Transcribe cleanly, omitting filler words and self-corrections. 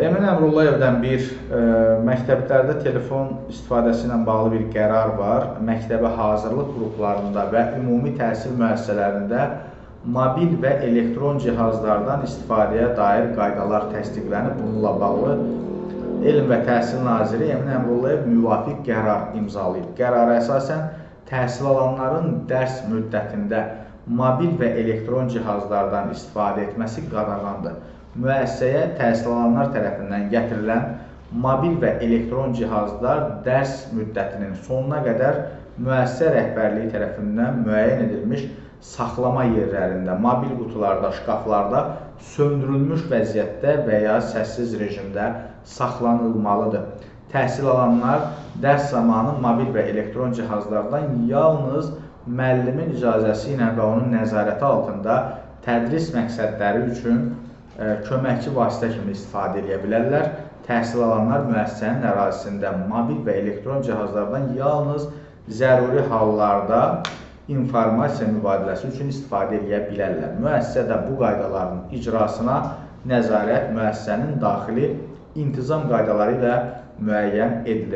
Emin Əmrullayevdən məktəblərdə telefon istifadəsi ilə bağlı bir qərar var. Məktəbə hazırlıq qruplarında və ümumi təhsil müəssisələrində mobil və elektron cihazlardan istifadəyə dair qaydalar təsdiqlənib. Bununla bağlı Elm və Təhsil Naziri Emin Əmrullayev müvafiq qərar imzalayıb. Qərara əsasən təhsil alanların dərs müddətində mobil və elektron cihazlardan istifadə etməsi qadağandır. Müəssisəyə təhsil alanlar tərəfindən gətirilən mobil və elektron cihazlar dərs müddətinin sonuna qədər müəssisə rəhbərliyi tərəfindən müəyyən edilmiş saxlama yerlərində, mobil qutularda, şkaflarda söndürülmüş vəziyyətdə və ya səssiz rejimdə saxlanılmalıdır. Təhsil alanlar dərs zamanı mobil və elektron cihazlardan yalnız müəllimin icazəsi ilə və onun nəzarəti altında tədris məqsədləri üçün köməkçi vasitə kimi istifadə edə bilərlər. Təhsil alanlar müəssisənin ərazisində mobil və elektron cihazlardan yalnız zəruri hallarda informasiya mübadiləsi üçün istifadə edə bilərlər. Müəssisədə bu qaydaların icrasına nəzarət müəssisənin daxili intizam qaydaları ilə müəyyən edilir.